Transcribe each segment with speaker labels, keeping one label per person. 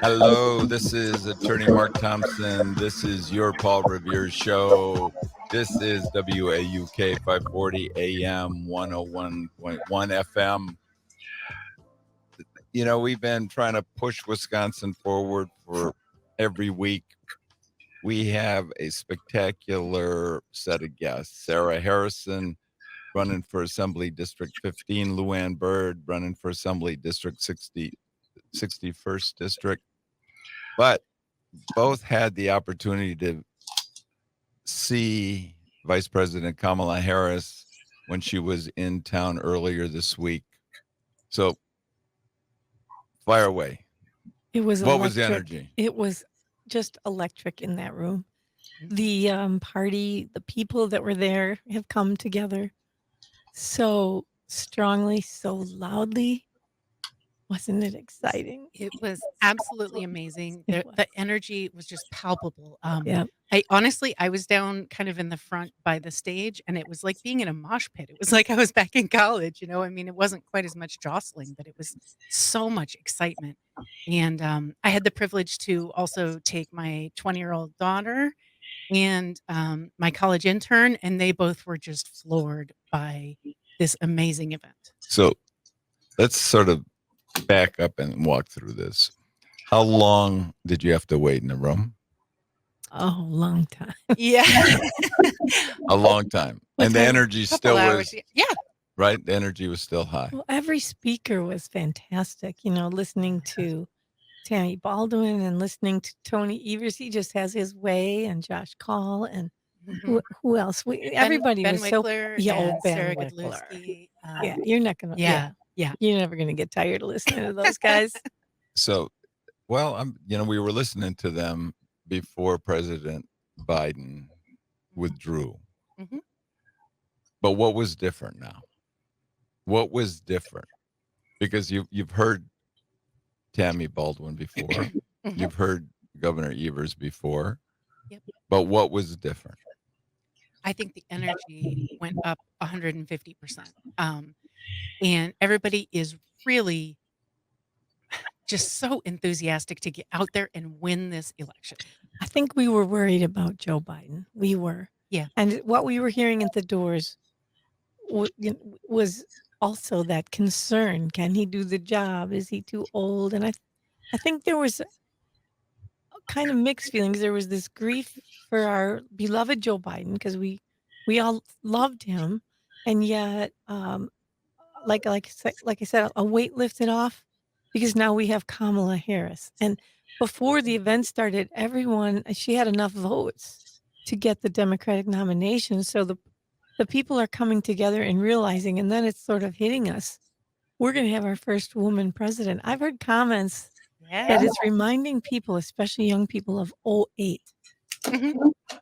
Speaker 1: Hello, this is attorney Mark Thomsen. This is your Paul Revere show. This is WAUK 540 AM 101.1 FM. You know, we've been trying to push Wisconsin forward for every week. We have a spectacular set of guests. Sarah Harrison running for Assembly District 15, LuAnn Bird running for Assembly District 61st District. But both had the opportunity to see Vice President Kamala Harris when she was in town earlier this week. So, fire away.
Speaker 2: It was
Speaker 1: What
Speaker 2: electric.
Speaker 1: was the energy?
Speaker 2: It was just electric in that room. The party, the people that were there have come together so strongly, so loudly. Wasn't it exciting?
Speaker 3: It was absolutely amazing.
Speaker 2: It
Speaker 3: The energy was just palpable.
Speaker 2: Yeah.
Speaker 3: I was down kind of in the front by the stage, and it was like being in a mosh pit. It was like I was back in college, you know? I mean, it wasn't quite as much jostling, but it was so much excitement. And I had the privilege to also take my 20-year-old daughter and my college intern, and they both were just floored by this amazing event.
Speaker 1: So, let's sort of back up and walk through this. How long did you have to wait in the room?
Speaker 2: Oh, long time.
Speaker 3: Yeah.
Speaker 1: A long time. And the energy still was,
Speaker 3: Yeah.
Speaker 1: right? The energy was still high.
Speaker 2: Well, every speaker was fantastic. You know, listening to Tammy Baldwin and listening to Tony Evers. He just has his way, and Josh Call and who else? Everybody
Speaker 3: Ben
Speaker 2: was
Speaker 3: Wickler
Speaker 2: so
Speaker 3: and
Speaker 2: Ben
Speaker 3: Sarah
Speaker 2: Wickler.
Speaker 3: Godlewski.
Speaker 2: Yeah, you're not gonna.
Speaker 3: Yeah.
Speaker 2: You're never gonna get tired of listening to those guys.
Speaker 1: So, well, we were listening to them before President Biden withdrew.
Speaker 3: Mhm.
Speaker 1: But what was different now? What was different? Because you've heard Tammy Baldwin before. You've heard Governor Evers before.
Speaker 3: Yep.
Speaker 1: But what was different?
Speaker 3: I think the energy went up 150%. And everybody is really just so enthusiastic to get out there and win this election.
Speaker 2: I think we were worried about Joe Biden. We were.
Speaker 3: Yeah.
Speaker 2: And what we were hearing at the doors was also that concern. Can he do the job? Is he too old? And I think there was kind of mixed feelings. There was this grief for our beloved Joe Biden because we all loved him. And yet, like I said, a weight lifted off because now we have Kamala Harris. And before the event started, she had enough votes to get the Democratic nomination. So the people are coming together and realizing, and then it's sort of hitting us. We're going to have our first woman president. I've heard comments that it's reminding people, especially young people, of 2008.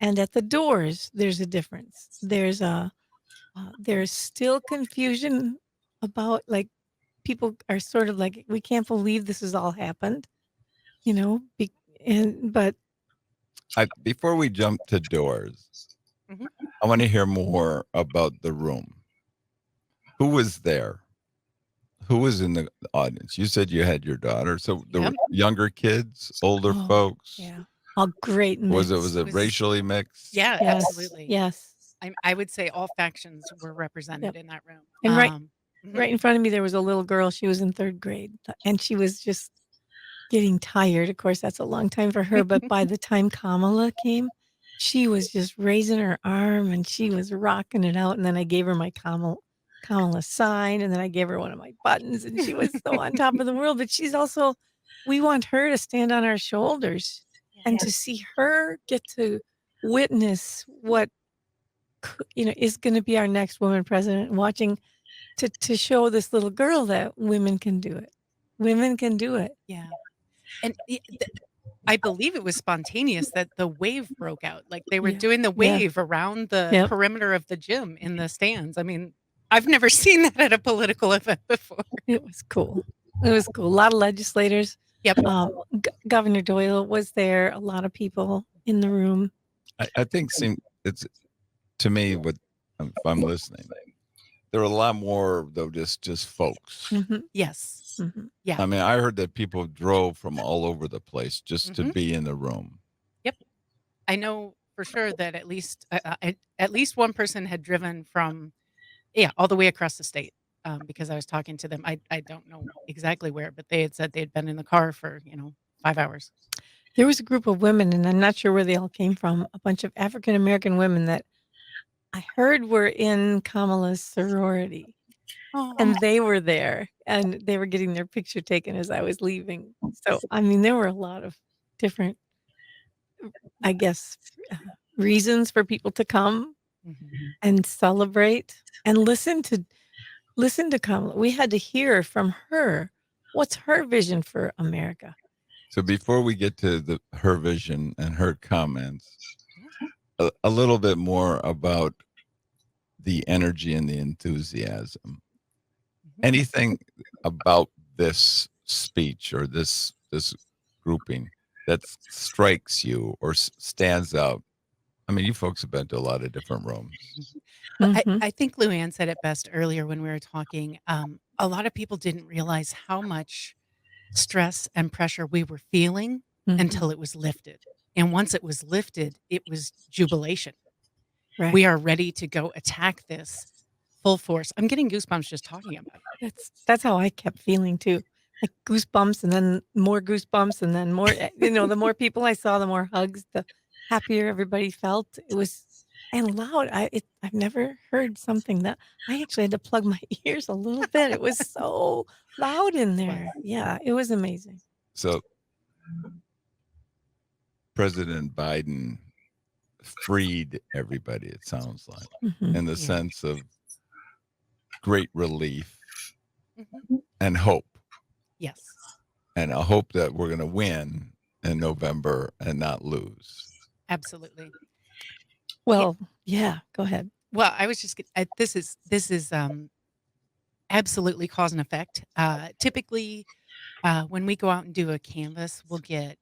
Speaker 2: And at the doors, there's a difference. There's still confusion about, like, people are sort of like, we can't believe this has all happened, you know, but
Speaker 1: before we jump to doors, I want to hear more about the room. Who was there? Who was in the audience? You said you had your daughter. So there were younger kids, older folks.
Speaker 2: Yeah. All great mix.
Speaker 1: Was it racially mixed?
Speaker 3: Yeah,
Speaker 2: Yes,
Speaker 3: absolutely.
Speaker 2: Yes.
Speaker 3: I would say all factions were represented in that room.
Speaker 2: And right in front of me, there was a little girl. She was in 3rd grade, and she was just getting tired. Of course, that's a long time for her. But by the time Kamala came, she was just raising her arm, and she was rocking it out. And then I gave her my Kamala sign, and then I gave her one of my buttons, and she was so on top of the world. But she's also, we want her to stand on our shoulders and to see her get to witness what, you know, is going to be our next woman president, watching to show this little girl that women can do it. Women can do it.
Speaker 3: Yeah. And I believe it was spontaneous that the wave broke out. Like they were doing the wave around the perimeter of the gym in the stands. I mean, I've never seen that at a political event before.
Speaker 2: It was cool. It was cool. A lot of legislators.
Speaker 3: Yep.
Speaker 2: Governor Doyle was there. A lot of people in the room.
Speaker 1: I think it's, to me, what if I'm listening, there are a lot more though just folks.
Speaker 3: Yes.
Speaker 2: Mhm.
Speaker 3: Yeah.
Speaker 1: I mean, I heard that people drove from all over the place just to
Speaker 3: Mhm.
Speaker 1: be in the room.
Speaker 3: Yep. I know for sure that at least one person had driven from, yeah, all the way across the state, because I was talking to them. I don't know exactly where, but they had said they'd been in the car for, 5 hours.
Speaker 2: There was a group of women, and I'm not sure where they all came from, a bunch of African American women that I heard were in Kamala's sorority,
Speaker 3: Oh.
Speaker 2: and they were there, and they were getting their picture taken as I was leaving. So, I mean, there were a lot of different, I guess, reasons for people to come
Speaker 3: Mhm.
Speaker 2: and celebrate and listen to Kamala. We had to hear from her, what's her vision for America?
Speaker 1: So before we get to her vision and her comments,
Speaker 3: Yeah.
Speaker 1: a little bit more about the energy and the enthusiasm.
Speaker 3: Mhm.
Speaker 1: Anything about this speech or this grouping that strikes you or stands out? I mean, you folks have been to a lot of different rooms.
Speaker 3: Well,
Speaker 2: Mhm,
Speaker 3: I think LuAnn said it best earlier when we were talking. A lot of people didn't realize how much stress and pressure we were feeling
Speaker 2: mhm,
Speaker 3: until it was lifted. And once it was lifted, it was jubilation.
Speaker 2: right.
Speaker 3: We are ready to go attack this full force. I'm getting goosebumps just talking about it.
Speaker 2: That's how I kept feeling too, like goosebumps and then more goosebumps and then more, the more people I saw, the more hugs, the happier everybody felt. It was and loud. I've never heard something that I actually had to plug my ears a little bit. It was so loud in
Speaker 3: It was.
Speaker 2: there. Yeah, it was amazing.
Speaker 1: So President Biden freed everybody, it sounds like,
Speaker 2: Mhm.
Speaker 1: in the
Speaker 3: Yeah.
Speaker 1: sense of great relief
Speaker 3: Mhm.
Speaker 1: and hope,
Speaker 3: Yes.
Speaker 1: and a hope that we're going to win in November and not lose.
Speaker 3: Absolutely. Yeah.
Speaker 2: Well, yeah, go ahead.
Speaker 3: Well, I was just this is absolutely cause and effect. Typically, when we go out and do a canvas, we'll get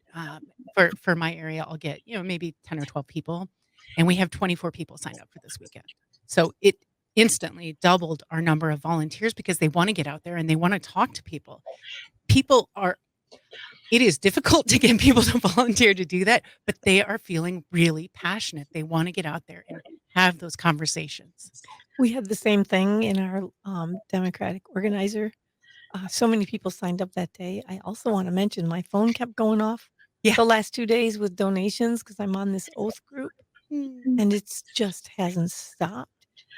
Speaker 3: for my area, I'll get maybe 10 or 12 people, and we have 24 people signed up for this weekend. So it instantly doubled our number of volunteers because they want to get out there and they want to talk to people. People are. It is difficult to get people to volunteer to do that, but they are feeling really passionate. They want to get out there and have those conversations.
Speaker 2: We had the same thing in our, Democratic organizer. So many people signed up that day. I also wanna mention my phone kept going off
Speaker 3: Yeah.
Speaker 2: the last 2 days with donations because 'cause I'm on this oath group,
Speaker 3: Mm.
Speaker 2: and it's just hasn't stopped.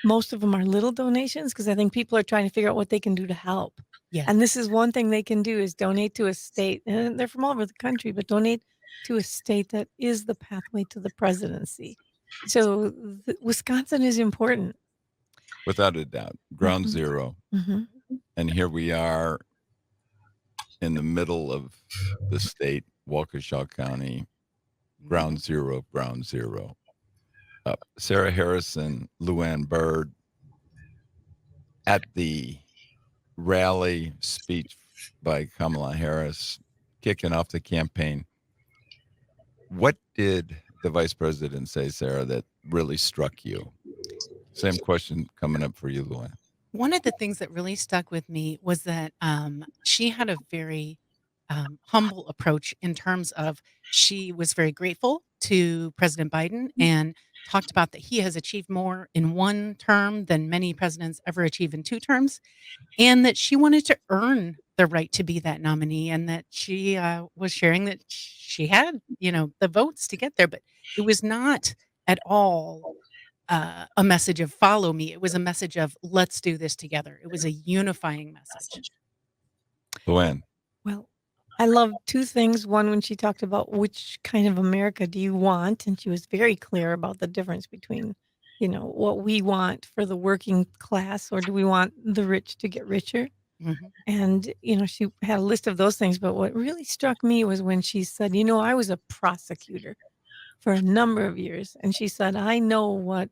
Speaker 2: Most of them are little donations because I think people are trying to figure out what they can do to help.
Speaker 3: Yes.
Speaker 2: And this is one thing they can do is donate to a state, and they're from all over the country, but donate to a state that is the pathway to the presidency. So, Wisconsin is important.
Speaker 1: Without a doubt, ground
Speaker 2: Mhm,
Speaker 1: zero.
Speaker 2: mhm.
Speaker 1: And here we are in the middle of the state, Waukesha County, ground
Speaker 3: Mhm.
Speaker 1: zero of ground zero. Sarah Harrison, LuAnn Bird at the rally speech by Kamala Harris, kicking off the campaign. What did the vice president say, Sarah, that really struck you? Same question coming up for you, LuAnn.
Speaker 3: One of the things that really stuck with me was that she had a very humble approach in terms of she was very grateful to President Biden and talked about that he has achieved more in one term than many presidents ever achieve in 2 terms, and that she wanted to earn the right to be that nominee, and that she was sharing that she had the votes to get there, but it was not at all a message of follow me. It was a message of let's do this together. It was a unifying message.
Speaker 1: LuAnn.
Speaker 2: Well, I love 2 things. One, when she talked about which kind of America do you want, and she was very clear about the difference between, what we want for the working class, or do we want the rich to get richer?
Speaker 3: Mhm.
Speaker 2: And, she had a list of those things, but what really struck me was when she said, I was a prosecutor for a number of years," and she said, "I know what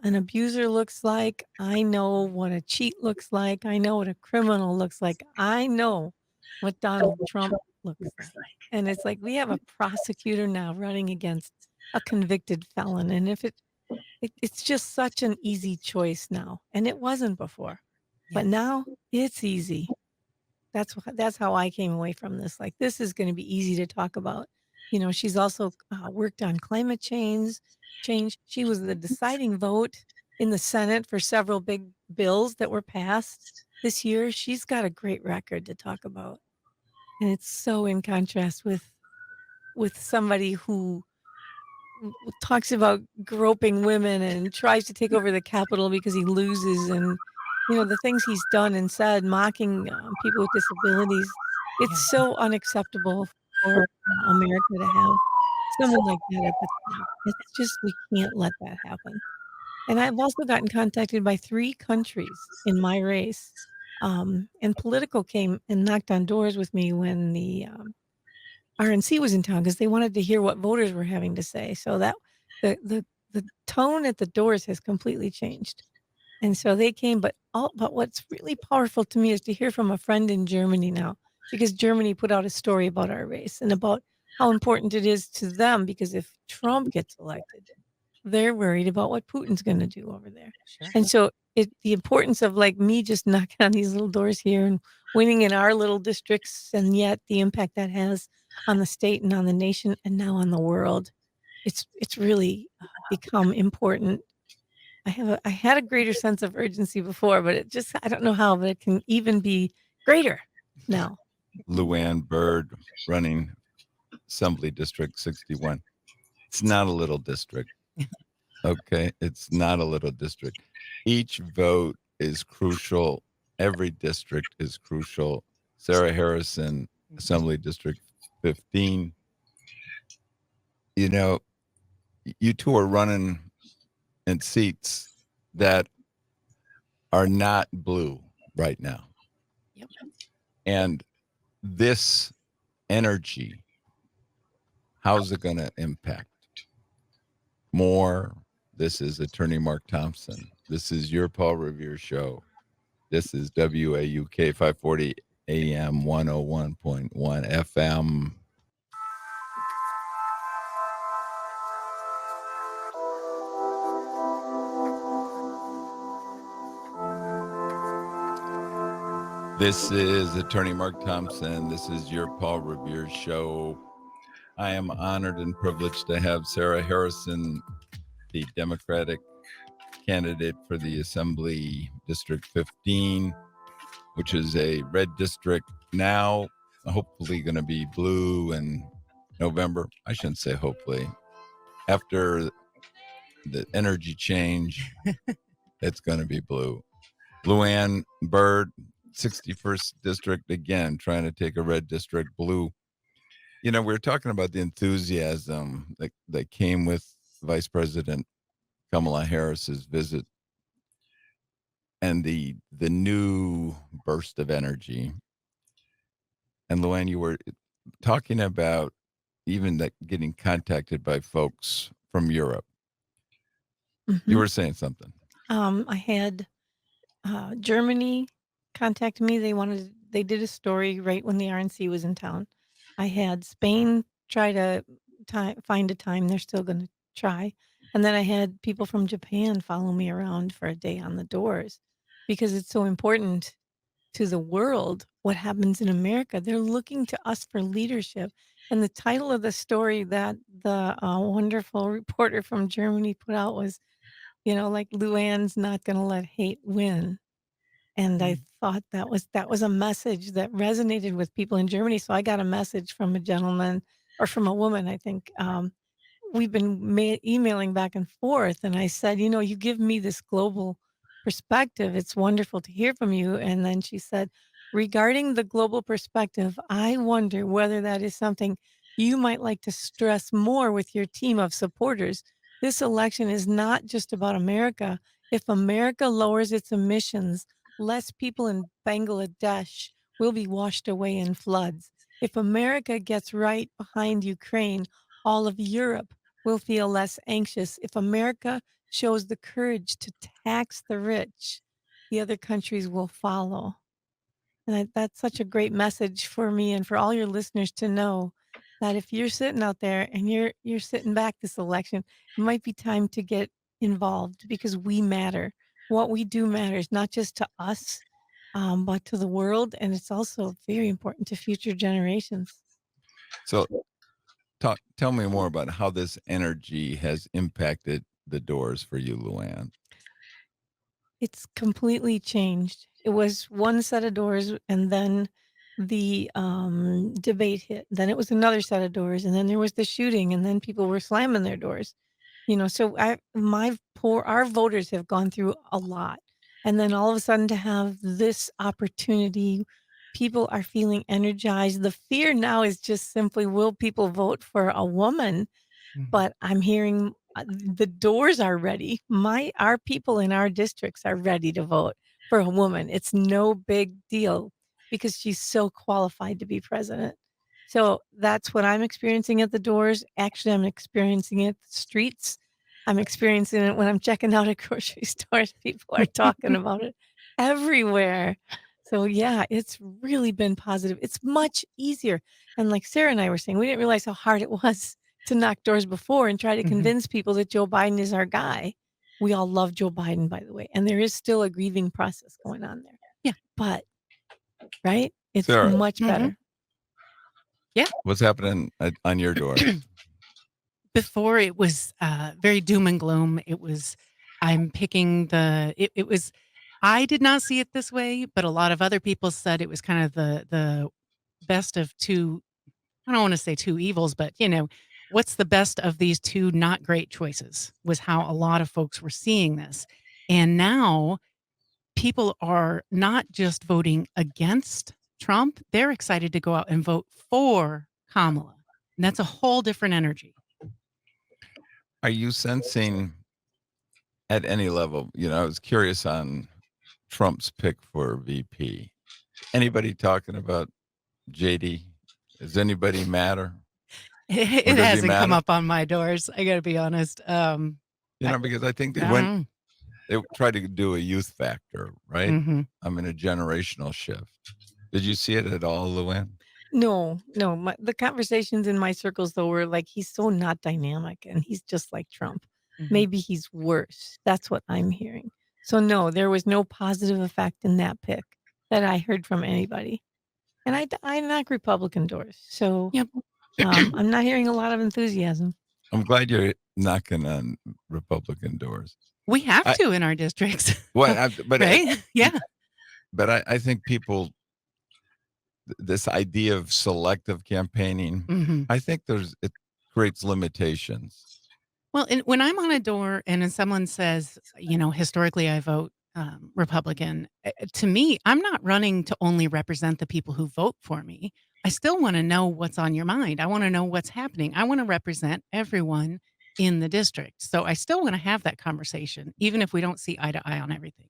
Speaker 2: an abuser looks like. I know what a cheat looks like. I know what a criminal looks like. I know what Donald Trump looks like." And it's like we have a prosecutor now running against a convicted felon. And if it's just such an easy choice now. And it wasn't before. But
Speaker 3: Yes.
Speaker 2: now it's easy. that's how I came away from this. Like, this is going to be easy to talk about. She's also worked on climate change. She was the deciding vote in the Senate for several big bills that were passed this year. She's got a great record to talk about, and it's so in contrast with somebody who talks about groping women and tries to take over the Capitol because he loses, and the things he's done and said, mocking people with disabilities. It's
Speaker 3: Yeah.
Speaker 2: so unacceptable for America to have someone like that at the top. It's just, we can't let that happen. And I've also gotten contacted by 3 countries in my race, and Politico came and knocked on doors with me when the RNC was in town because they wanted to hear what voters were having to say. So that the tone at the doors has completely changed. And so they came, but what's really powerful to me is to hear from a friend in Germany now, because Germany put out a story about our race and about how important it is to them, because if Trump gets elected, they're worried about what Putin's gonna do over there.
Speaker 3: Sure.
Speaker 2: And so the importance of, like, me just knocking on these little doors here and winning in our little districts, and yet the impact that has on the state and on the nation and now on the world, it's really become important. I had a greater sense of urgency before, but it just, I don't know how, but it can even be greater now.
Speaker 1: LuAnn Bird running Assembly District 61. It's not a little district. Okay. It's not a little district. Each vote is crucial. Every district is crucial. Sarah Harrison, Assembly District 15. You know, you two are running in seats that are not blue right now.
Speaker 3: Yep.
Speaker 1: And this energy, how's it going to impact? More. This is Attorney Mark Thomsen. This is your Paul Revere Show. This is WAUK 540 AM 101.1 FM. This is Attorney Mark Thomsen. This is your Paul Revere Show. I am honored and privileged to have Sarah Harrison, the Democratic candidate for the Assembly District 15, which is a red district now, hopefully going to be blue in November. I shouldn't say hopefully. After the energy change, it's going to be blue. LuAnn Bird, 61st District, again, trying to take a red district blue. We were talking about the enthusiasm that came with Vice President Kamala Harris's visit and the new burst of energy. And LuAnn, you were talking about even that getting contacted by folks from Europe. You were saying something.
Speaker 2: I had Germany contact me. They did a story right when the RNC was in town. I had Spain try to find a time. They're still going to try. And then I had people from Japan follow me around for a day on the doors, because it's so important to the world what happens in America. They're looking to us for leadership. And the title of the story that the wonderful reporter from Germany put out was, like, LuAnn's not going to let hate win. And I thought that was a message that resonated with people in Germany. So I got a message from a gentleman, or from a woman, I think. We've been emailing back and forth, and I said, you give me this global perspective. It's wonderful to hear from you. And then she said, regarding the global perspective, I wonder whether that is something you might like to stress more with your team of supporters. This election is not just about America. If America lowers its emissions, less people in Bangladesh will be washed away in floods. If America gets right behind Ukraine, all of Europe will feel less anxious. If America shows the courage to tax the rich, the other countries will follow. And that's such a great message for me and for all your listeners to know that if you're sitting out there and you're sitting back this election, it might be time to get involved, because we matter. What we do matters, not just to us, but to the world, and it's also very important to future generations.
Speaker 1: So tell me more about how this energy has impacted the doors for you, LuAnn.
Speaker 2: It's completely changed. It was one set of doors, and then the, debate hit. Then it was another set of doors, and then there was the shooting, and then people were slamming their doors. So our voters have gone through a lot, and then all of a sudden to have this opportunity, people are feeling energized. The fear now is just simply, will people vote for a woman?
Speaker 3: Mhm.
Speaker 2: But I'm hearing, the doors are ready. Our people in our districts are ready to vote for a woman. It's no big deal because she's so qualified to be president. So that's what I'm experiencing at the doors. Actually, I'm experiencing it the streets. I'm experiencing it when I'm checking out at grocery stores. People are talking about it everywhere. So yeah, it's really been positive. It's much easier. And like Sarah and I were saying, we didn't realize how hard it was to knock doors before and try to
Speaker 3: Mhm.
Speaker 2: convince people that Joe Biden is our guy. We all love Joe Biden, by the way, and there is still a grieving process going on there.
Speaker 3: Yeah.
Speaker 2: But right, it's
Speaker 1: Sarah,
Speaker 2: much
Speaker 3: Mhm.
Speaker 2: better.
Speaker 3: Yeah.
Speaker 1: what's happening on your doors?
Speaker 3: Before it was very doom and gloom. It was, I'm picking it was, I did not see it this way, but a lot of other people said it was kind of the best of two. I don't want to say two evils, but what's the best of these two not great choices was how a lot of folks were seeing this. And now people are not just voting against Trump, they're excited to go out and vote for Kamala. And that's a whole different energy.
Speaker 1: Are you sensing at any level? I was curious on Trump's pick for VP. Anybody talking about JD? Does anybody matter? Or
Speaker 3: It
Speaker 1: does he
Speaker 3: hasn't come
Speaker 1: matter?
Speaker 3: up on my doors. I got to be honest.
Speaker 1: Because I think
Speaker 3: I don't know.
Speaker 1: they tried to do a youth factor, right?
Speaker 3: Mhm.
Speaker 1: I mean, a generational shift. Did you see it at all, LuAnn?
Speaker 2: No, no, the conversations in my circles though were like, he's so not dynamic, and he's just like Trump.
Speaker 3: Mhm.
Speaker 2: Maybe he's worse. That's what I'm hearing. So no, there was no positive effect in that pick that I heard from anybody. And I knock Republican doors, so
Speaker 3: Yep.
Speaker 2: I'm not hearing a lot of enthusiasm.
Speaker 1: I'm glad you're knocking on Republican doors.
Speaker 3: We have
Speaker 1: I
Speaker 3: to in our districts. Right? Yeah.
Speaker 1: but I think people this idea of selective campaigning,
Speaker 3: Mhm.
Speaker 1: I think it creates limitations.
Speaker 3: Well, and when I'm on a door and then someone says, historically I vote Republican, to me, I'm not running to only represent the people who vote for me. I still want to know what's on your mind. I want to know what's happening. I want to represent everyone in the district. So I still want to have that conversation, even if we don't see eye to eye on everything.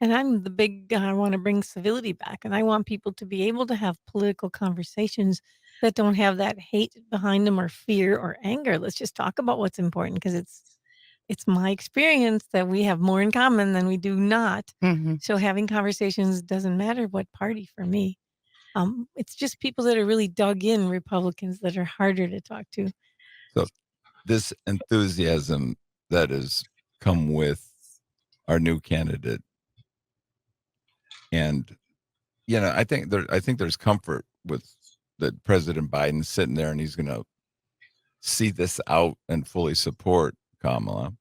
Speaker 2: And I'm the big I wanna bring civility back, and I want people to be able to have political conversations that don't have that hate behind them or fear or anger. Let's just talk about what's important because it's my experience that we have more in common than we do not.
Speaker 3: Mhm.
Speaker 2: So having conversations doesn't matter what party for me. It's just people that are really dug in Republicans that are harder to talk to.
Speaker 1: So this enthusiasm that has come with our new candidate, and I think there's comfort with that President Biden sitting there and he's going to see this out and fully support Kamala.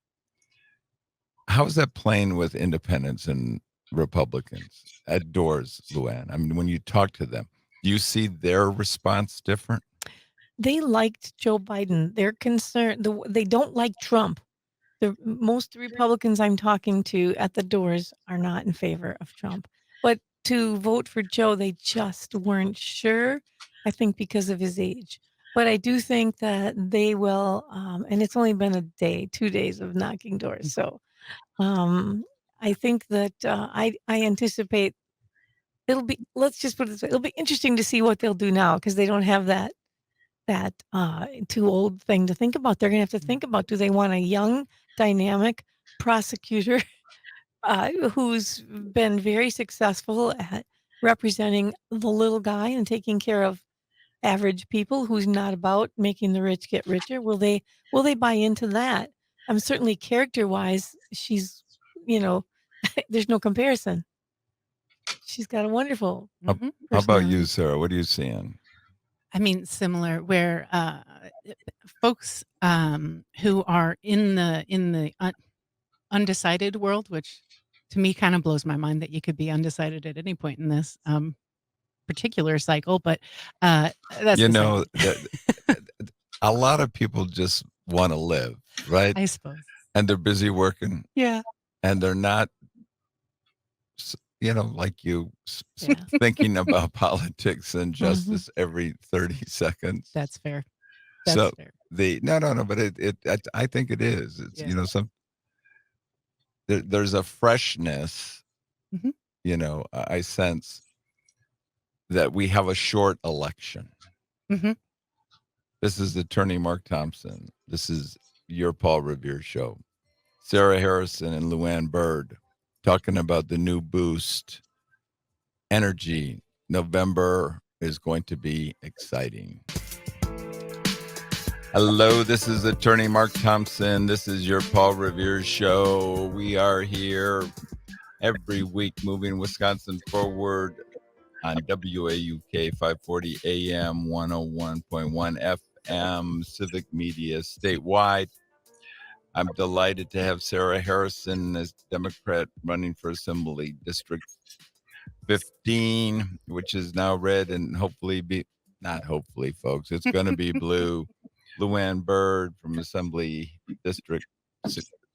Speaker 1: How is that playing with independents and Republicans at doors, LuAnn? I mean, when you talk to them, do you see their response different?
Speaker 2: They liked Joe Biden. They're concerned. They don't like Trump. Most Republicans I'm talking to at the doors are not in favor of Trump. But to vote for Joe, they just weren't sure, I think because of his age. But I do think that they will, and it's only been a day, 2 days of knocking doors. So, um, I think that, I anticipate let's just put it this way, it'll be interesting to see what they'll do now because they don't have that too old thing to think about. They're gonna have to think about, do they want a young, dynamic prosecutor, who's been very successful at representing the little guy and taking care of average people, who's not about making the rich get richer? Will they buy into that? Certainly character-wise, she's, you know, there's no comparison. She's got a wonderful
Speaker 1: How
Speaker 3: Mhm.
Speaker 1: about you,
Speaker 2: personality.
Speaker 1: Sarah? What are you seeing?
Speaker 3: I mean, similar where folks who are in the undecided world, which to me kind of blows my mind that you could be undecided at any point in this particular cycle, but that's
Speaker 1: You
Speaker 3: beside
Speaker 1: know, that a lot of people just want to live, right?
Speaker 3: I suppose.
Speaker 1: And they're busy working,
Speaker 3: Yeah.
Speaker 1: and they're not, like you,
Speaker 2: Yeah.
Speaker 1: thinking about politics and
Speaker 2: Mm-hmm.
Speaker 1: justice every 30 seconds.
Speaker 3: That's fair. That's
Speaker 1: So
Speaker 3: fair.
Speaker 1: no, but I think it is. It's
Speaker 3: Yeah.
Speaker 1: there's a freshness.
Speaker 3: Mhm.
Speaker 1: I sense that we have a short election.
Speaker 3: Mhm.
Speaker 1: This is attorney Mark Thomsen. This is your Paul Revere show. Sarah Harrison and LuAnn Bird talking about the new boost. Energy. November is going to be exciting. Hello, this is attorney Mark Thomsen. This is your Paul Revere show. We are here every week moving Wisconsin forward on WAUK 540 AM 101.1 FM Civic Media statewide. I'm delighted to have Sarah Harrison as Democrat running for Assembly District 15, which is now red and hopefully not hopefully, folks, it's going to be blue. LuAnn Bird from Assembly District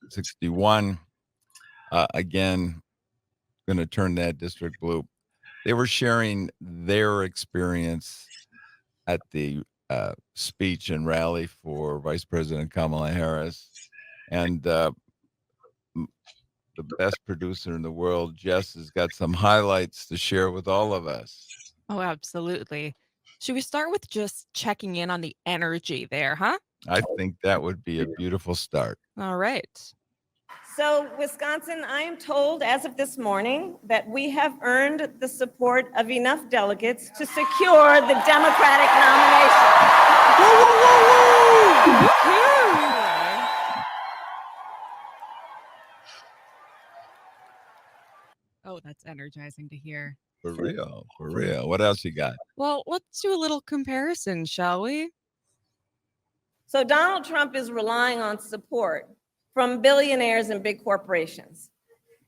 Speaker 1: 61. Again, going to turn that district blue. They were sharing their experience at the speech and rally for Vice President Kamala Harris. And the best producer in the world, Jess, has got some highlights to share with all of us.
Speaker 4: Oh, absolutely. Should we start with just checking in on the energy there, huh?
Speaker 1: I think that would be a beautiful start.
Speaker 4: All right.
Speaker 5: So, Wisconsin, I am told as of this morning that we have earned the support of enough delegates to secure the Democratic nomination.
Speaker 4: Oh, that's energizing to hear.
Speaker 1: For real. What else you got?
Speaker 4: Well, let's do a little comparison, shall we?
Speaker 5: So, Donald Trump is relying on support from billionaires and big corporations,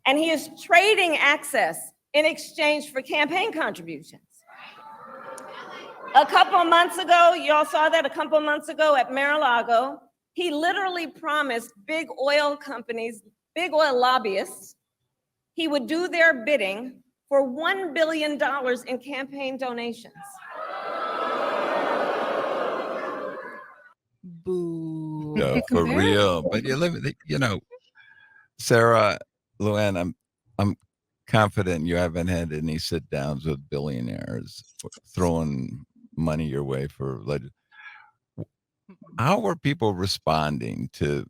Speaker 5: and he is trading access in exchange for campaign contributions. A couple of months ago, y'all saw that a couple of months ago at Mar-a-Lago, he literally promised big oil companies, big oil lobbyists, he would do their bidding for $1 billion in campaign donations.
Speaker 4: Boo.
Speaker 1: No, for real. But Sarah, LuAnn, I'm confident you haven't had any sit downs with billionaires throwing money your way for how are people responding to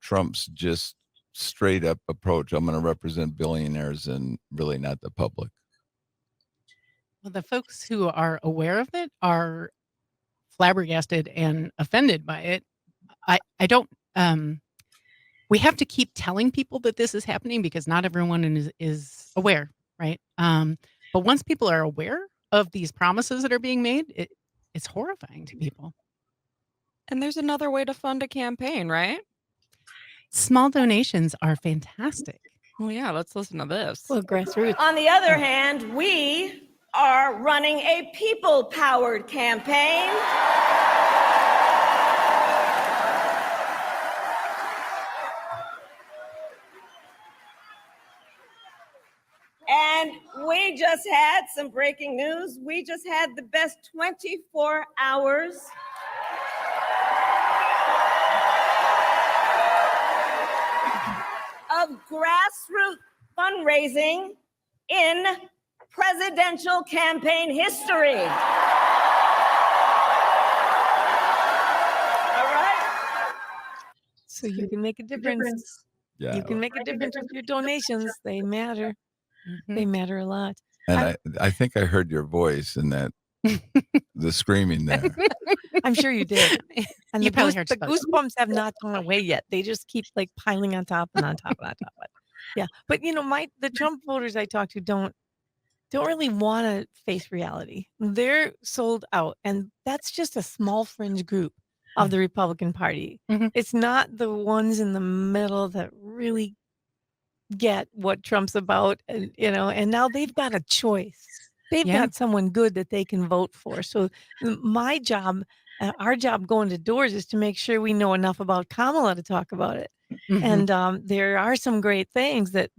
Speaker 1: Trump's just straight up approach? I'm going to represent billionaires and really not the public.
Speaker 3: Well, the folks who are aware of it are flabbergasted and offended by it. I don't we have to keep telling people that this is happening because not everyone is aware, right? But once people are aware of these promises that are being made, it's horrifying to people.
Speaker 4: And there's another way to fund a campaign, right?
Speaker 3: Small donations are fantastic.
Speaker 4: Well, yeah, let's listen to this.
Speaker 2: Well, grassroots.
Speaker 5: On the other hand, we are running a people-powered campaign. And we just had some breaking news. We just had the best 24 hours of grassroots fundraising in presidential campaign history. All right?
Speaker 2: So you can make a difference.
Speaker 1: Yeah.
Speaker 2: You can make a difference with your donations. They matter.
Speaker 3: Mhm.
Speaker 2: They matter a lot.
Speaker 1: And I think I heard your voice in that, the screaming there.
Speaker 2: I'm sure you did. And
Speaker 3: You
Speaker 2: the,
Speaker 3: probably heard
Speaker 2: the
Speaker 3: spoken.
Speaker 2: goosebumps have not gone away yet. They just keep like piling on top and on top and on top. Yeah. But the Trump voters I talk to don't don't really want to face reality. They're sold out, and that's just a small fringe group of the Republican Party.
Speaker 3: Mhm.
Speaker 2: It's not the ones in the middle that really get what Trump's about, and and now they've got a choice. They've
Speaker 3: Yeah.
Speaker 2: got someone good that they can vote for. So my job, our job going to doors is to make sure we know enough about Kamala to talk about it.
Speaker 3: Mhm.
Speaker 2: And there are some great things that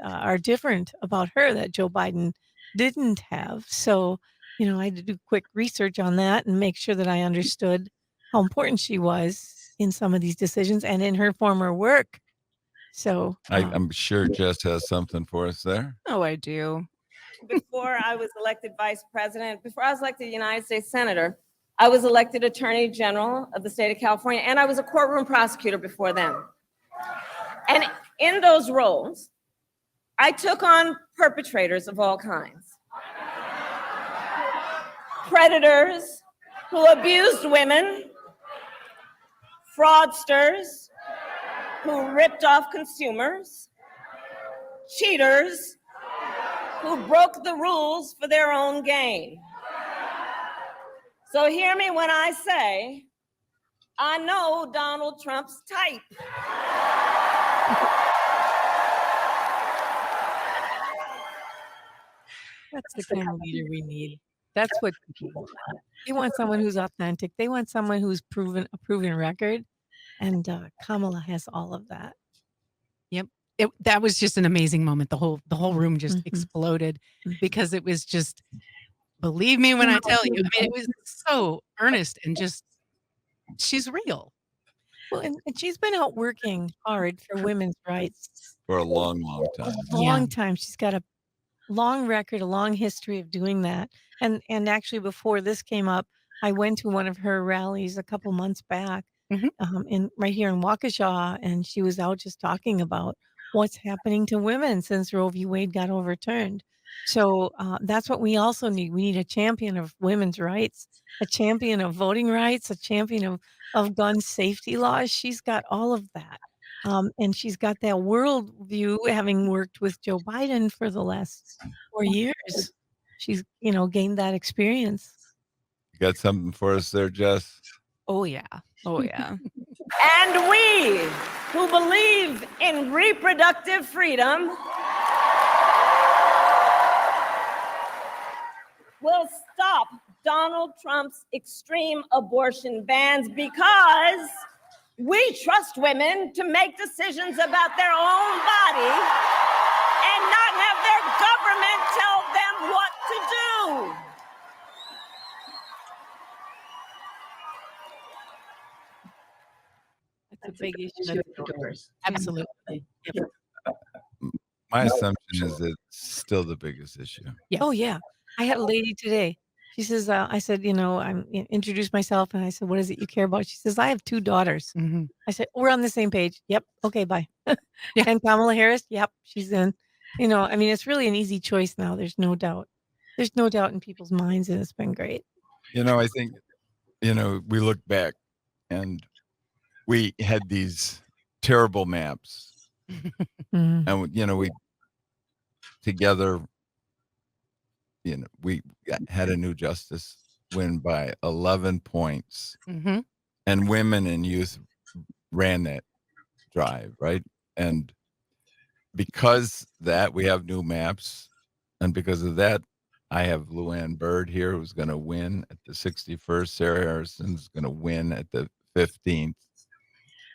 Speaker 2: are different about her that Joe Biden didn't have. So, I had to do quick research on that and make sure that I understood how important she was in some of these decisions and in her former work. So,
Speaker 1: I'm sure Jess has something for us there.
Speaker 4: Oh, I do.
Speaker 5: Before I was elected vice president, before I was elected United States Senator, I was elected Attorney General of the state of California, and I was a courtroom prosecutor before then. And in those roles, I took on perpetrators of all kinds. Predators who abused women, fraudsters who ripped off consumers, cheaters who broke the rules for their own gain. So hear me when I say, I know Donald Trump's type.
Speaker 2: that's the kind of leader we need. That's what people want. They want someone who's authentic. They want someone who's a proven record. And Kamala has all of that.
Speaker 3: That was just an amazing moment. The whole room just
Speaker 2: Mhm.
Speaker 3: exploded
Speaker 2: Mhm.
Speaker 3: because it was just, believe me when I tell you, I mean, it was so earnest and just, she's real.
Speaker 2: Well, and she's been out working hard for women's rights
Speaker 1: For a long, long
Speaker 2: a
Speaker 1: time.
Speaker 2: long time. She's got a long record, a long history of doing that. And actually, before this came up, I went to one of her rallies a couple months back,
Speaker 3: Mhm.
Speaker 2: in right here in Waukesha, and she was out just talking about what's happening to women since Roe v. Wade got overturned. So that's what we also need. We need a champion of women's rights, a champion of voting rights, a champion of gun safety laws. She's got all of that. And she's got that world view, having worked with Joe Biden for the last 4 years. She's, gained that experience.
Speaker 1: You got something for us there, Jess?
Speaker 4: Oh, yeah. Oh, yeah.
Speaker 5: And we who believe in reproductive freedom will stop Donald Trump's extreme abortion bans because we trust women to make decisions about their own body and not have their government tell them what to do.
Speaker 2: That's a big issue at the doors.
Speaker 3: Absolutely.
Speaker 1: My assumption is it's still the biggest issue.
Speaker 3: Yes.
Speaker 2: Oh, yeah. I had a lady today. She says, I said, introduced myself, and I said, what is it you care about? She says, I have 2 daughters.
Speaker 3: Mhm.
Speaker 2: I said, we're on the same page. Yep. Okay, bye.
Speaker 3: Yeah.
Speaker 2: And Kamala Harris, yep, she's in. It's really an easy choice now. There's no doubt. There's no doubt in people's minds, and it's been great.
Speaker 1: I think, we look back and we had these terrible maps,
Speaker 2: Mhm.
Speaker 1: and, we together, we had a new justice win by 11 points,
Speaker 3: Mhm.
Speaker 1: and women and youth ran that drive, right? And because that, we have new maps, and because of that, I have LuAnn Bird here, who's going to win at the 61st. Sarah Harrison's going to win at the 15th.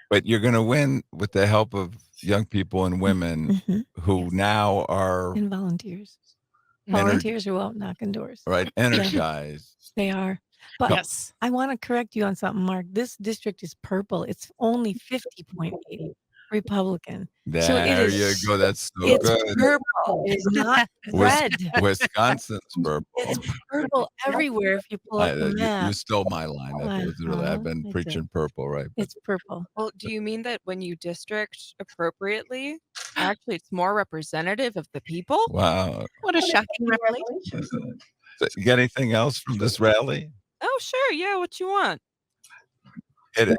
Speaker 1: But you're going to win with the help of young people and women
Speaker 2: Mhm.
Speaker 1: who now are
Speaker 2: And volunteers.
Speaker 3: Mhm.
Speaker 2: Volunteers are out knocking doors.
Speaker 1: right, energized.
Speaker 2: They are. But
Speaker 3: Yes.
Speaker 2: I want to correct you on something, Mark. This district is purple. It's only 50.8 Republican. So it
Speaker 1: There
Speaker 2: is.
Speaker 1: you go. That's so
Speaker 2: It's
Speaker 1: good.
Speaker 2: purple. It is not
Speaker 1: Wis-
Speaker 2: red.
Speaker 1: Wisconsin's purple.
Speaker 2: It's purple everywhere if you pull up the
Speaker 1: You
Speaker 2: map.
Speaker 1: stole my line. That was really. I've been
Speaker 2: I did.
Speaker 1: preaching purple, right? But
Speaker 2: It's purple.
Speaker 4: Well, do you mean that when you district appropriately, actually it's more representative of the people?
Speaker 1: wow.
Speaker 3: What a shocking revelation.
Speaker 1: So, you got anything else from this rally?
Speaker 4: Oh, sure. Yeah. What you want?
Speaker 1: Hit it.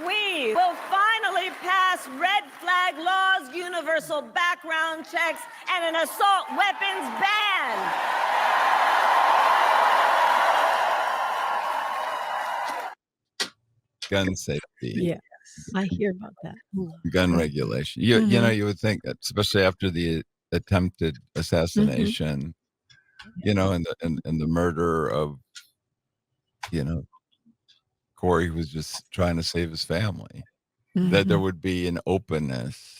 Speaker 5: We will finally passed red flag laws, universal background checks, and an assault weapons ban.
Speaker 1: Gun safety,
Speaker 2: Yeah, I hear about that.
Speaker 1: gun regulation. You know, you would think that, especially after the attempted assassination, you know, and the murder of, you know, Corey, who was just trying to save his family, that there would be an openness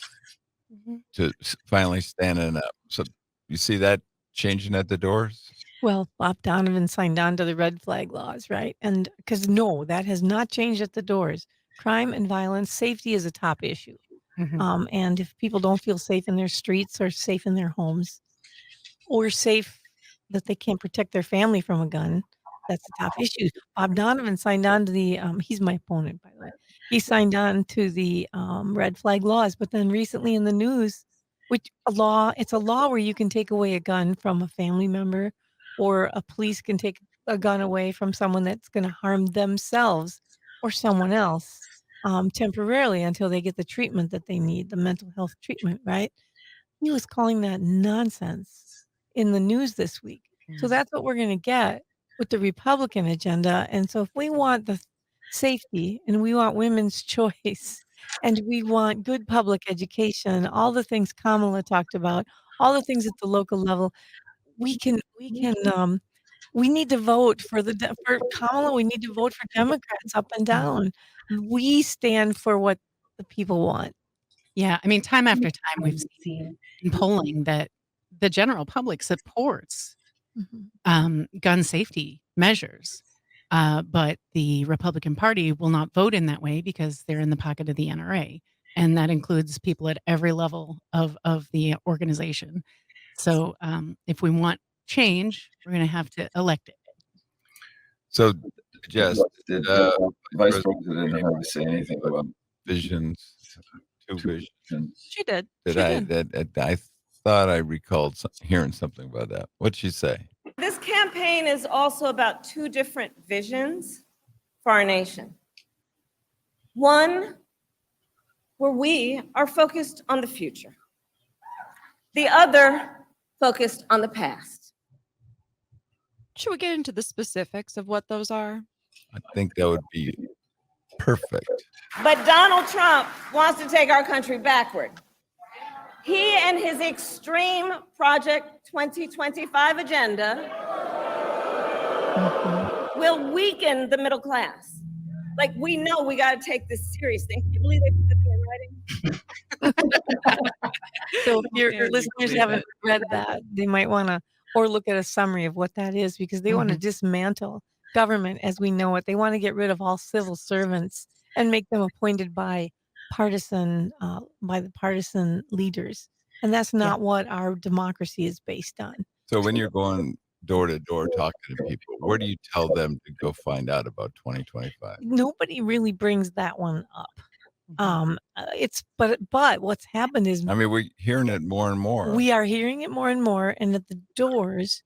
Speaker 1: to finally standing up. So you see that changing at the doors?
Speaker 2: Well, Bob Donovan signed on to the red flag laws, right? And because no, that has not changed at the doors. Crime and violence, safety is a top issue. And if people don't feel safe in their streets or safe in their homes or safe that they can't protect their family from a gun, that's the top issue. Bob Donovan signed on to the, he's my opponent, by the way. He signed on to the red flag laws, but then recently in the news, it's a law where you can take away a gun from a family member or a police can take a gun away from someone that's going to harm themselves or someone else temporarily until they get the treatment that they need, the mental health treatment, right? He was calling that nonsense in the news this week. So that's what we're going to get with the Republican agenda. And so if we want the safety and we want women's choice and we want good public education, all the things Kamala talked about, all the things at the local level, we need to vote for for Kamala. We need to vote for Democrats up and down. We stand for what the people want.
Speaker 3: Yeah, I mean, time after time, we've seen in polling that the general public supports gun safety measures, but the Republican Party will not vote in that way because they're in the pocket of the NRA, and that includes people at every level of the organization. So, if we want change, we're going to have to elect it.
Speaker 1: So, Jess,
Speaker 6: did Vice President Harris say anything about
Speaker 1: visions? Two visions.
Speaker 4: She did.
Speaker 1: I thought I recalled hearing something about that. What'd she say?
Speaker 5: This campaign is also about two different visions for our nation. One, where we are focused on the future. The other, focused on the past.
Speaker 4: Should we get into the specifics of what those are?
Speaker 1: I think that would be perfect.
Speaker 5: But Donald Trump wants to take our country backward. He and his extreme Project 2025 agenda will weaken the middle class. Like, we know we got to take this seriously. Can you believe they put that in writing?
Speaker 2: So if your listeners haven't read that, they might want to, or look at a summary of what that is, because they want to dismantle government as we know it. They want to get rid of all civil servants and make them appointed by the partisan leaders. And that's not what our democracy is based on.
Speaker 1: So when you're going door to door talking to people, where do you tell them to go find out about 2025?
Speaker 2: Nobody really brings that one up. But what's happened is,
Speaker 1: I mean, we're hearing it more and more.
Speaker 2: we are hearing it more and more, and at the doors,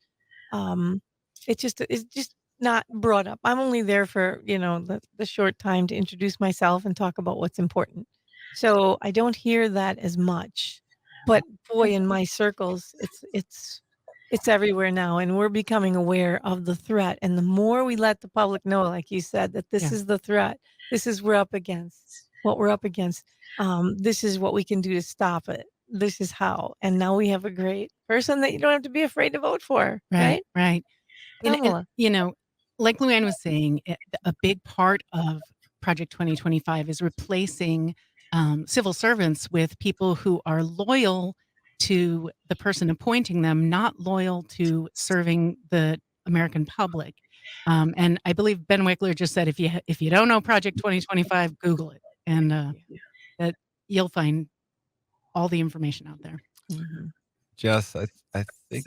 Speaker 2: it's just not brought up. I'm only there for the short time to introduce myself and talk about what's important. So I don't hear that as much. But boy, in my circles, it's everywhere now, and we're becoming aware of the threat. And the more we let the public know, like you said, that this is the threat, this is what we're up against. This is what we can do to stop it. This is how. And now we have a great person that you don't have to be afraid to vote for. Right.
Speaker 3: And, like LuAnn was saying, a big part of Project 2025 is replacing civil servants with people who are loyal to the person appointing them, not loyal to serving the American public. And I believe Ben Wickler just said, if you don't know Project 2025, Google it, and that you'll find all the information out there.
Speaker 1: Jess, I think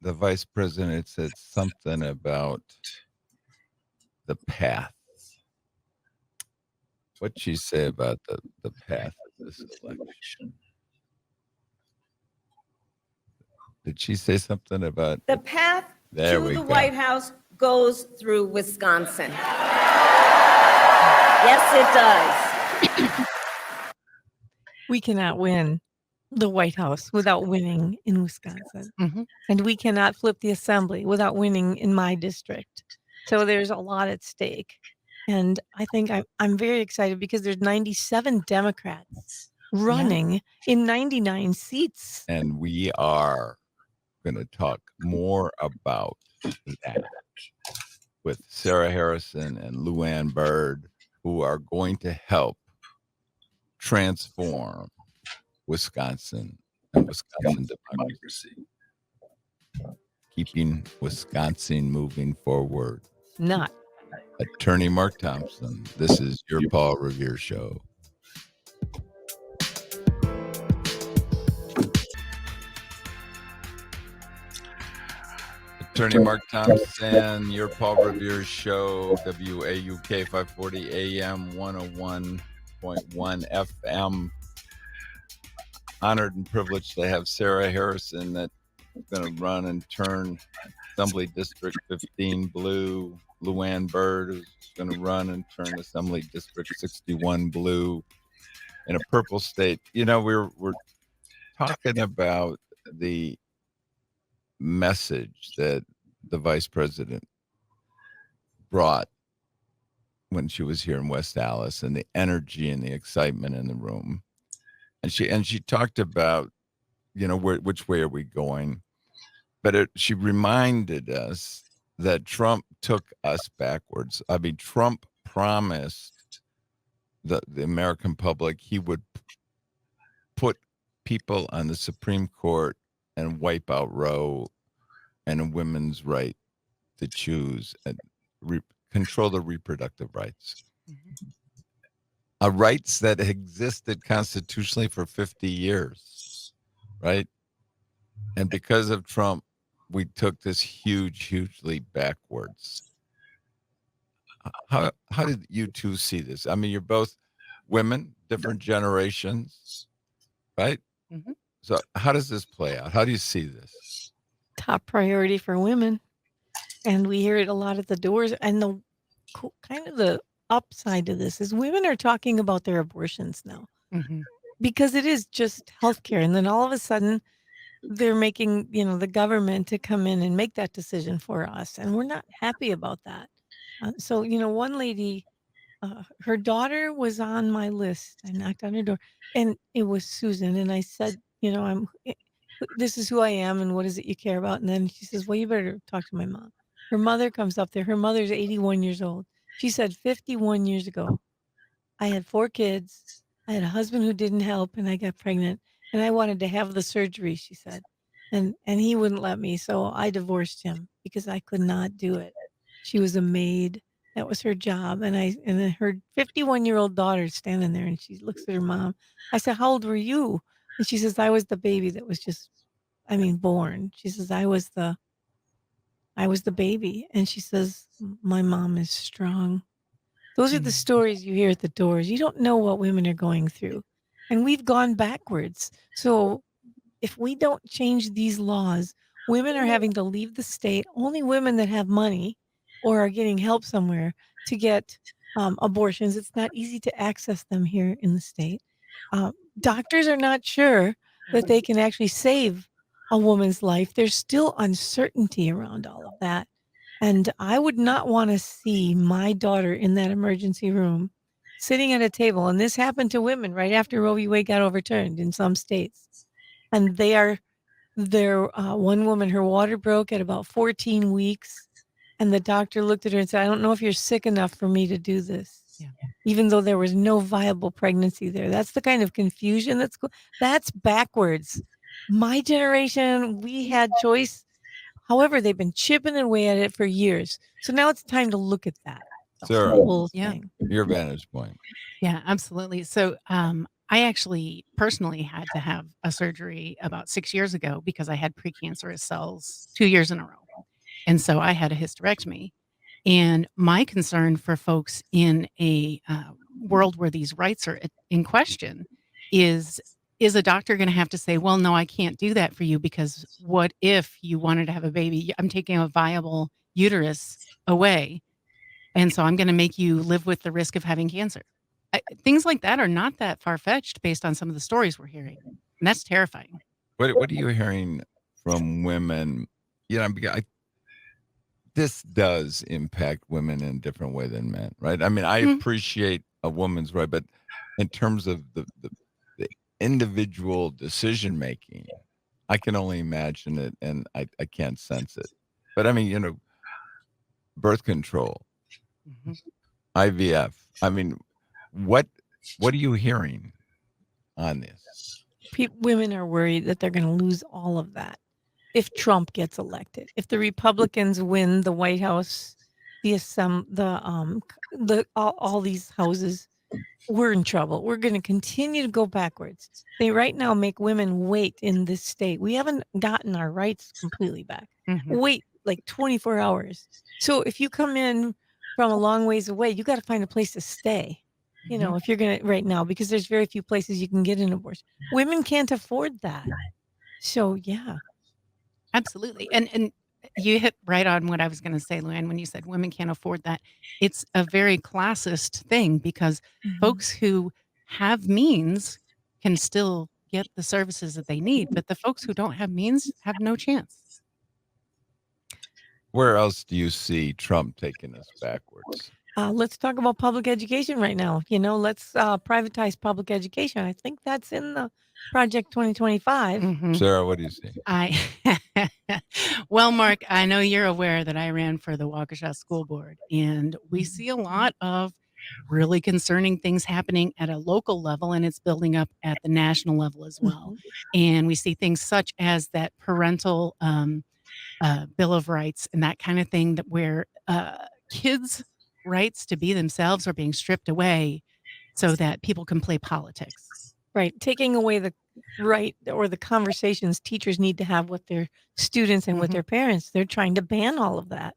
Speaker 1: the vice president said something about the path. What'd she say about the path of this election? Did she say something about
Speaker 5: The path to the White House goes through Wisconsin. Yes, it does.
Speaker 2: we cannot win the White House without winning in Wisconsin.
Speaker 3: Mhm.
Speaker 2: And we cannot flip the assembly without winning in my district. So there's a lot at stake. And I think I'm very excited because there's 97 Democrats running in 99 seats.
Speaker 1: And we are going to talk more about that with Sarah Harrison and LuAnn Bird, who are going to help transform Wisconsin and Wisconsin democracy, keeping Wisconsin moving forward.
Speaker 2: Not.
Speaker 1: Attorney Mark Thomsen, this is your Paul Revere Show. Attorney Mark Thomsen, your Paul Revere Show, WAUK 540 AM, 101.1 FM. Honored and privileged to have Sarah Harrison that's going to run and turn Assembly District 15 blue. LuAnn Bird is going to run and turn Assembly District 61 blue in a purple state. You know, we're talking about the message that the vice president brought when she was here in West Allis, and the energy and the excitement in the room. And she talked about, you know, which way are we going? But she reminded us that Trump took us backwards. I mean, Trump promised the American public he would put people on the Supreme Court and wipe out Roe and a women's right to choose and control the reproductive rights. Rights that existed constitutionally for 50 years, right? And because of Trump, we took this huge leap backwards. How did you two see this? I mean, you're both women, different generations, right?
Speaker 3: Mm-hmm.
Speaker 1: So how does this play out? How do you see this?
Speaker 2: Top priority for women. And we hear it a lot at the doors. And the kind of the upside to this is women are talking about their abortions now.
Speaker 3: Mm-hmm.
Speaker 2: Because it is just healthcare. And then all of a sudden they're making, you know, the government to come in and make that decision for us. And we're not happy about that. So, you know, one lady, her daughter was on my list. I knocked on her door and it was Susan. And I said, you know, this is who I am and what is it you care about? And then she says, well, you better talk to my mom. Her mother comes up there. Her mother's 81 years old. She said 51 years ago, I had 4 kids. I had a husband who didn't help and I got pregnant and I wanted to have the surgery, she said. And he wouldn't let me. So I divorced him because I could not do it. She was a maid. That was her job. And then her 51-year-old daughter standing there and she looks at her mom. I said, how old were you? And she says, I was the baby that was just, born. She says, I was the baby. And she says, my mom is strong. Those are the stories you hear at the doors. You don't know what women are going through. And we've gone backwards. So if we don't change these laws, women are having to leave the state. Only women that have money or are getting help somewhere to get abortions. It's not easy to access them here in the state. Doctors are not sure that they can actually save a woman's life. There's still uncertainty around all of that. And I would not want to see my daughter in that emergency room sitting at a table. And this happened to women right after Roe v. Wade got overturned in some states. And one woman, her water broke at about 14 weeks. And the doctor looked at her and said, I don't know if you're sick enough for me to do this. Yeah. Even though there was no viable pregnancy there. That's the kind of confusion that's backwards. My generation, we had choice. However, they've been chipping away at it for years. So now it's time to look at that.
Speaker 1: Sarah,
Speaker 2: Thing.
Speaker 1: Your vantage point.
Speaker 3: Yeah, absolutely. So I actually personally had to have a surgery about 6 years ago because I had precancerous cells 2 years in a row. And so I had a hysterectomy. And my concern for folks in a world where these rights are in question is a doctor going to have to say, well, no, I can't do that for you because what if you wanted to have a baby? I'm taking a viable uterus away. And so I'm going to make you live with the risk of having cancer. things like that are not that far-fetched based on some of the stories we're hearing. And that's terrifying.
Speaker 1: What are you hearing from women? Because this does impact women in a different way than men, right? I mean, I appreciate a woman's right, but in terms of the individual decision making, I can only imagine it, and I can't sense it. But I mean, birth control, IVF. I mean, what are you hearing on this?
Speaker 2: Women are worried that they're going to lose all of that if Trump gets elected. If the Republicans win the White House, all these houses, we're in trouble. We're going to continue to go backwards. They right now make women wait in this state. We haven't gotten our rights completely back. Wait like 24 hours. So if you come in from a long ways away, you got to find a place to stay. If you're going to right now, because there's very few places you can get an abortion. Women can't afford that. So yeah.
Speaker 3: Absolutely. And you hit right on what I was going to say, LuAnn, when you said women can't afford that. It's a very classist thing because folks who have means can still get the services that they need, but the folks who don't have means have no chance.
Speaker 1: Where else do you see Trump taking us backwards?
Speaker 2: Let's talk about public education right now. Let's privatize public education. I think that's in the Project 2025.
Speaker 1: Sarah, what do you see?
Speaker 3: Well, Mark, I know you're aware that I ran for the Waukesha School Board, and we see a lot of really concerning things happening at a local level, and it's building up at the national level as well. And we see things such as that parental Bill of Rights and that kind of thing, that where kids' rights to be themselves are being stripped away so that people can play politics.
Speaker 2: Right. Taking away the right or the conversations teachers need to have with their students and with their parents. They're trying to ban all of that.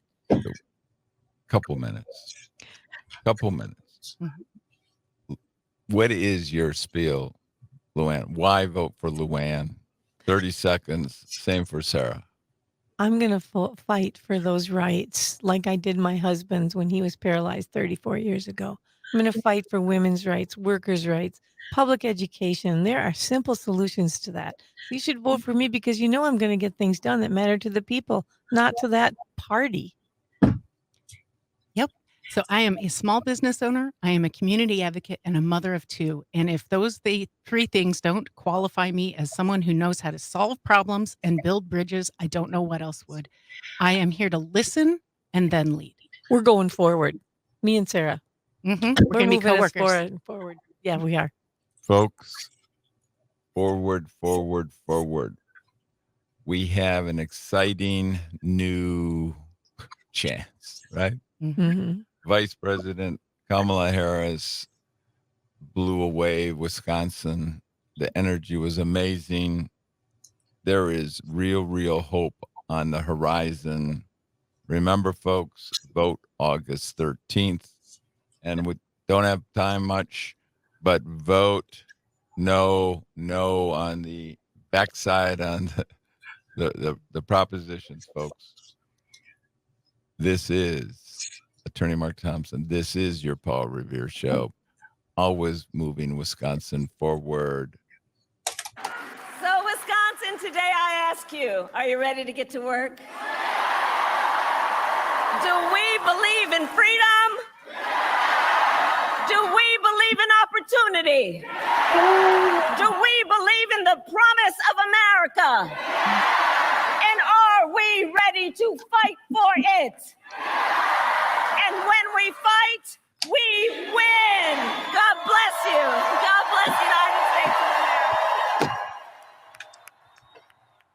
Speaker 1: Couple minutes. What is your spiel, LuAnn? Why vote for LuAnn? 30 seconds. Same for Sarah.
Speaker 2: I'm going to fight for those rights like I did my husband's when he was paralyzed 34 years ago. I'm going to fight for women's rights, workers' rights, public education. There are simple solutions to that. You should vote for me because I'm going to get things done that matter to the people, not to that party.
Speaker 3: Yep. So I am a small business owner, I am a community advocate, and a mother of two. And if those three things don't qualify me as someone who knows how to solve problems and build bridges, I don't know what else would. I am here to listen and then lead.
Speaker 2: We're going forward. Me and Sarah.
Speaker 3: We're going to be coworkers.
Speaker 2: Forward. Yeah, we are.
Speaker 1: Folks, forward. We have an exciting new chance, right? Vice President Kamala Harris blew away Wisconsin. The energy was amazing. There is real hope on the horizon. Remember, folks, vote August 13th. And we don't have time much, but vote no on the backside on the propositions, folks. This is Attorney Mark Thomsen. This is your Paul Revere Show. Always moving Wisconsin forward.
Speaker 5: So, Wisconsin, today I ask you, are you ready to get to work? Do we believe in freedom? Do we believe in opportunity? Do we believe in the promise of America? And are we ready to fight for it? And when we fight, we win.